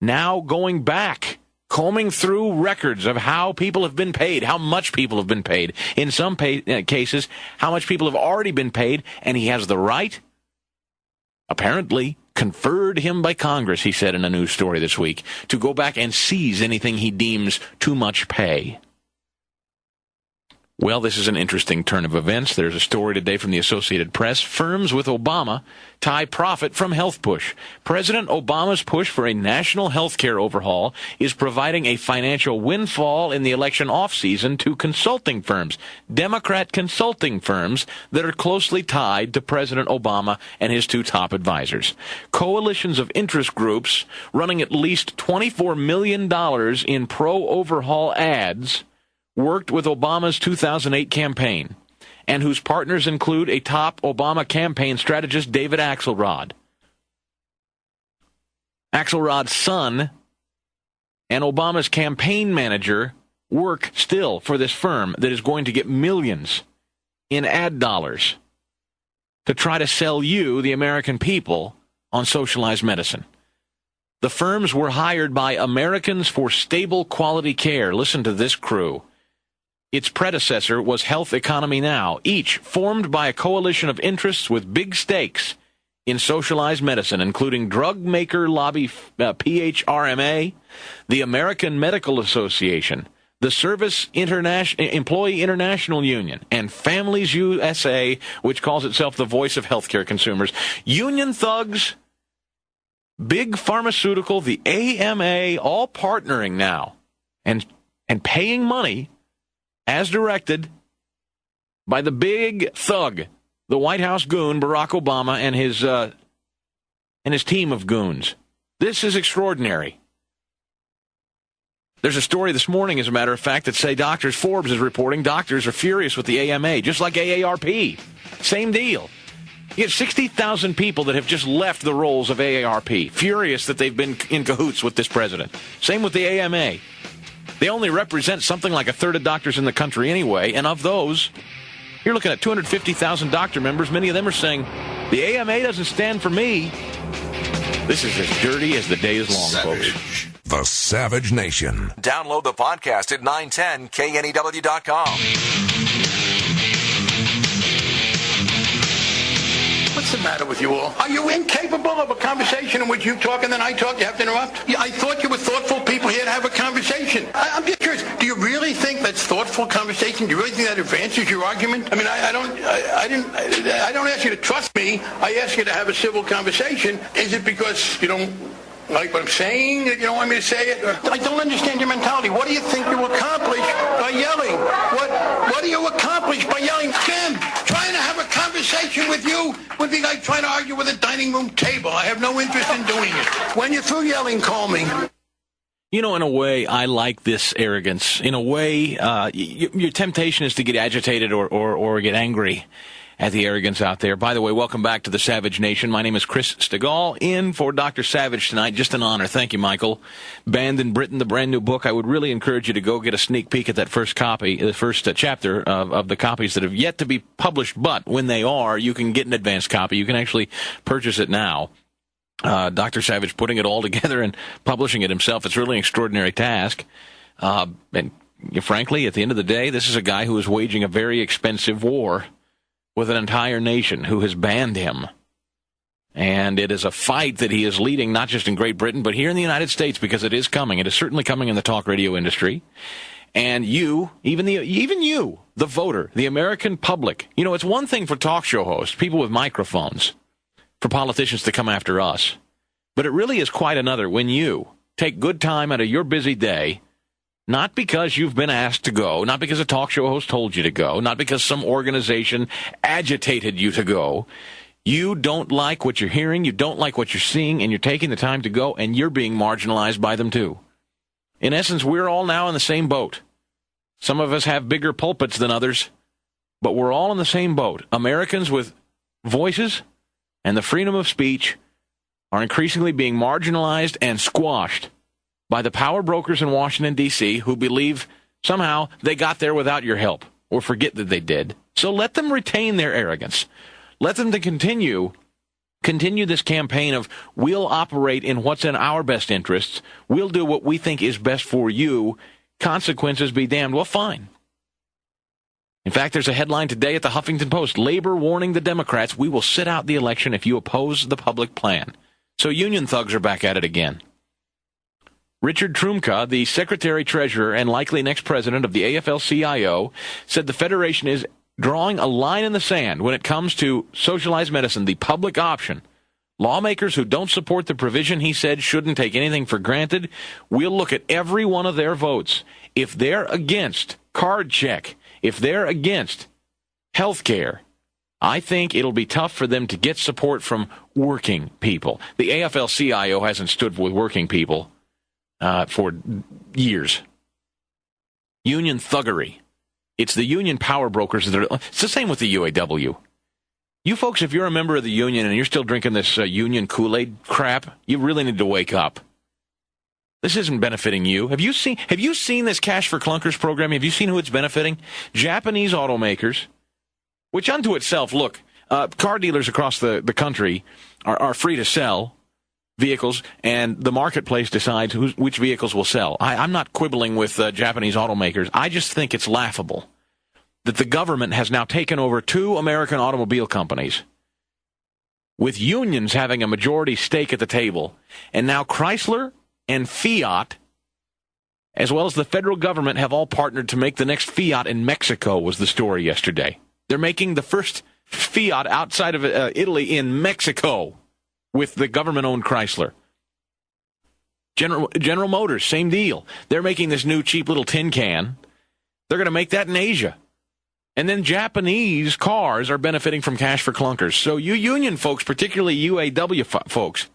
now going back, combing through records of how people have been paid, how much people have been paid. In some cases, how much people have already been paid, and he has the right, apparently conferred him by Congress, he said in a news story this week, to go back and seize anything he deems too much pay. Well, this is an interesting turn of events. There's a story today from the Associated Press. Firms with Obama tie profit from health push. President Obama's push for a national health care overhaul is providing a financial windfall in the election offseason to consulting firms, Democrat consulting firms that are closely tied to President Obama and his two top advisors. Coalitions of interest groups running at least $24 million in pro-overhaul ads worked with Obama's 2008 campaign, and whose partners include a top Obama campaign strategist, David Axelrod. Axelrod's son and Obama's campaign manager work still for this firm that is going to get millions in ad dollars to try to sell you, the American people, on socialized medicine. The firms were hired by Americans for Stable Quality Care. Listen to this crew. Its predecessor was Health Economy Now, each formed by a coalition of interests with big stakes in socialized medicine, including drug maker lobby PHRMA, the American Medical Association, the Service Employee International Union, and Families USA, which calls itself the voice of healthcare consumers. Union thugs, big pharmaceutical, the AMA, all partnering now and paying money as directed by the big thug, the White House goon, Barack Obama, and his team of goons. This is extraordinary. There's a story this morning, as a matter of fact, that say doctors, Forbes is reporting, doctors are furious with the AMA, just like AARP. Same deal. You get 60,000 people that have just left the rolls of AARP, furious that they've been in cahoots with this president. Same with the AMA. They only represent something like a third of doctors in the country anyway, and of those, you're looking at 250,000 doctor members. Many of them are saying, the AMA doesn't stand for me. This is as dirty as the day is long, Savage. folks. The Savage Nation. Download the podcast at 910KNEW.com. What's the matter with you all? Are you incapable of a conversation in which you talk and then I talk? You have to interrupt? I thought you were thoughtful people here to have a conversation. I'm just curious. Do you really think that's thoughtful conversation? Do you really think that advances your argument? I mean, I don't ask you to trust me. I ask you to have a civil conversation. Is it because you don't like what I'm saying, that you don't want me to say it? Or, I don't understand your mentality. What do you think you accomplish by yelling? What do you accomplish by yelling? Jim, trying to have a conversation with you would be like trying to argue with a dining room table. I have no interest in doing it. When you're through yelling, call me. You know, in a way, I like this arrogance. In a way, your temptation is to get agitated or get angry at the arrogance out there. By the way, welcome back to the Savage Nation. My name is Chris Stigall, in for Dr. Savage tonight. Just an honor. Thank you, Michael. Banned in Britain, the brand new book. I would really encourage you to go get a sneak peek at that first copy, the first chapter of the copies that have yet to be published. But when they are, you can get an advanced copy. You can actually purchase it now. Dr. Savage putting it all together and publishing it himself. It's really an extraordinary task. And frankly, at the end of the day, this is a guy who is waging a very expensive war with an entire nation who has banned him. And it is a fight that he is leading, not just in Great Britain, but here in the United States, because it is coming. It is certainly coming in the talk radio industry. And you, even you, the voter, the American public, you know, it's one thing for talk show hosts, people with microphones, for politicians to come after us. But it really is quite another when you take good time out of your busy day, not because you've been asked to go, not because a talk show host told you to go, not because some organization agitated you to go. You don't like what you're hearing, you don't like what you're seeing, and you're taking the time to go, and you're being marginalized by them too. In essence, we're all now in the same boat. Some of us have bigger pulpits than others, but we're all in the same boat. Americans with voices and the freedom of speech are increasingly being marginalized and squashed by the power brokers in Washington, D.C., who believe somehow they got there without your help, or forget that they did. So let them retain their arrogance. Let them to continue Continue this campaign of we'll operate in what's in our best interests. We'll do what we think is best for you. Consequences be damned. Well, fine. In fact, there's a headline today at the Huffington Post. Labor warning the Democrats, we will sit out the election if you oppose the public plan. So union thugs are back at it again. Richard Trumka, the Secretary-Treasurer and likely next president of the AFL-CIO, said the Federation is drawing a line in the sand when it comes to socialized medicine, the public option. Lawmakers who don't support the provision, he said, shouldn't take anything for granted. We'll look at every one of their votes. If they're against card check, if they're against health care, I think it'll be tough for them to get support from working people. The AFL-CIO hasn't stood with working people for years. Union thuggery. It's the union power brokers that are. It's the same with the UAW. You folks, if you're a member of the union and you're still drinking this union Kool-Aid crap, you really need to wake up. This isn't benefiting you. Have you seen this Cash for Clunkers program? Have you seen who it's benefiting? Japanese automakers, which unto itself, look, car dealers across the country are free to sell vehicles, and the marketplace decides which vehicles will sell. I'm not quibbling with Japanese automakers. I just think it's laughable that the government has now taken over 2 American automobile companies with unions having a majority stake at the table, and now Chrysler and Fiat, as well as the federal government, have all partnered to make the next Fiat in Mexico, was the story yesterday. They're making the first Fiat outside of Italy in Mexico with the government-owned Chrysler. General Motors, same deal. They're making this new cheap little tin can. They're going to make that in Asia. And then Japanese cars are benefiting from Cash for Clunkers. So you union folks, particularly UAW folks,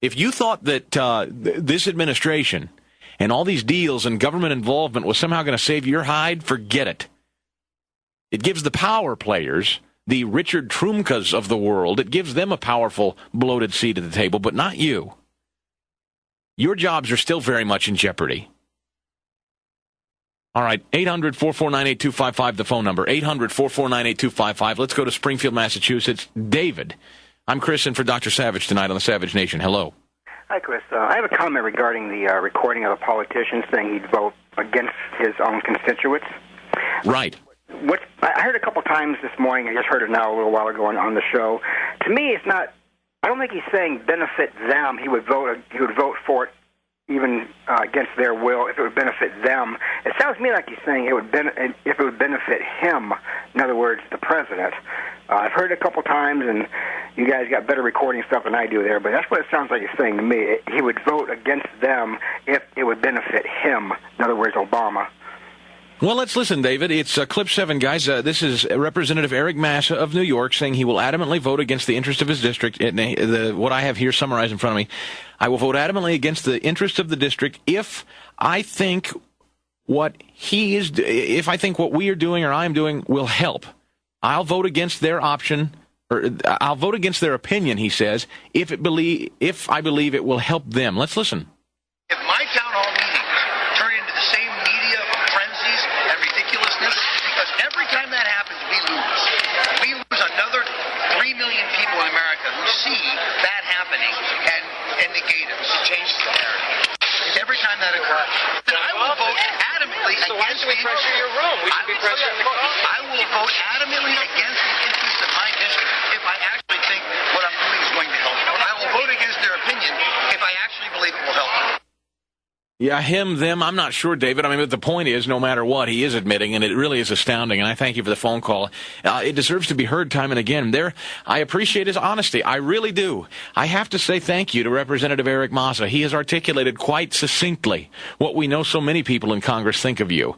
if you thought that this administration and all these deals and government involvement was somehow going to save your hide, forget it. It gives the power players, the Richard Trumkas of the world, it gives them a powerful, bloated seat at the table, but not you. Your jobs are still very much in jeopardy. All right, 800-449-8255, the phone number, 800-449-8255. Let's go to Springfield, Massachusetts. David. I'm Chris, in for Dr. Savage tonight on the Savage Nation. Hello. Hi, Chris. I have a comment regarding the recording of a politician saying he'd vote against his own constituents. Right. I heard a couple times this morning, I just heard it now a little while ago on the show. To me, it's not, I don't think he's saying benefit them. He would vote for it even against their will if it would benefit them. It sounds to me like he's saying if it would benefit him, in other words, the president. I've heard it a couple times, and you guys got better recording stuff than I do there, but that's what it sounds like he's saying to me. He would vote against them if it would benefit him, in other words, Obama. Well, let's listen, David. It's clip 7, guys. This is Representative Eric Massa of New York saying he will adamantly vote against the interest of his district. What I have here summarized in front of me, I will vote adamantly against the interest of the district if I think what we are doing or I am doing will help. I'll vote against their option, or I'll vote against their opinion, he says, if I believe it will help them. Let's listen. If my town hall meetings turn into the same media frenzies and ridiculousness, because every time that happens, we lose. We lose another 3 million people in America who see that happening and negate it. Change the narrative. Every time that occurs, then I will vote adamantly against the pressure your room. We should be pressuring the I will vote adamantly against the interests of my district if I actually think what I'm doing is going to help. I will vote against their opinion if I actually believe it will help them. Yeah, him, them, I'm not sure, David. I mean, but the point is, no matter what, he is admitting, and it really is astounding, and I thank you for the phone call. It deserves to be heard time and again. I appreciate his honesty. I really do. I have to say thank you to Representative Eric Massa. He has articulated quite succinctly what we know so many people in Congress think of you.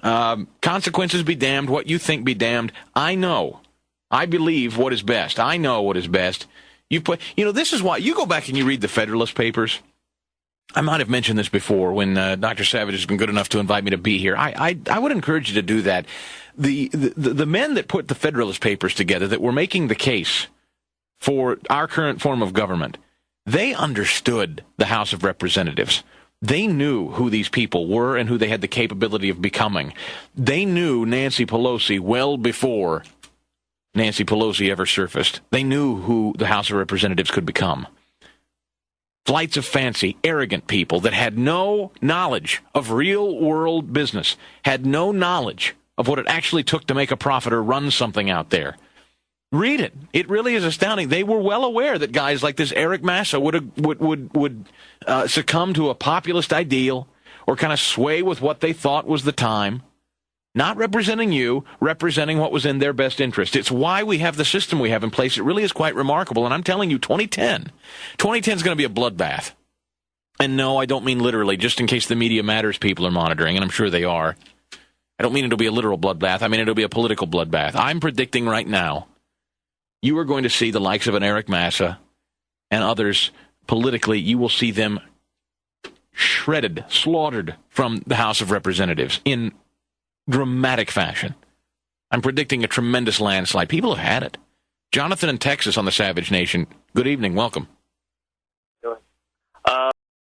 Consequences be damned, what you think be damned. I know. I believe what is best. I know what is best. This is why, you go back and you read the Federalist Papers. I might have mentioned this before when Dr. Savage has been good enough to invite me to be here. I would encourage you to do that. The men that put the Federalist Papers together that were making the case for our current form of government, they understood the House of Representatives. They knew who these people were and who they had the capability of becoming. They knew Nancy Pelosi well before Nancy Pelosi ever surfaced. They knew who the House of Representatives could become. Flights of fancy, arrogant people that had no knowledge of real-world business, had no knowledge of what it actually took to make a profit or run something out there. Read it. It really is astounding. They were well aware that guys like this Eric Massa would succumb to a populist ideal or kind of sway with what they thought was the time. Not representing you, representing what was in their best interest. It's why we have the system we have in place. It really is quite remarkable. And I'm telling you, 2010 is going to be a bloodbath. And no, I don't mean literally, just in case the media matters people are monitoring, and I'm sure they are. I don't mean it'll be a literal bloodbath. I mean it'll be a political bloodbath. I'm predicting right now you are going to see the likes of an Eric Massa and others politically. You will see them shredded, slaughtered from the House of Representatives in dramatic fashion. I'm predicting a tremendous landslide. People have had it. Jonathan in Texas on the Savage Nation. Good evening. Welcome.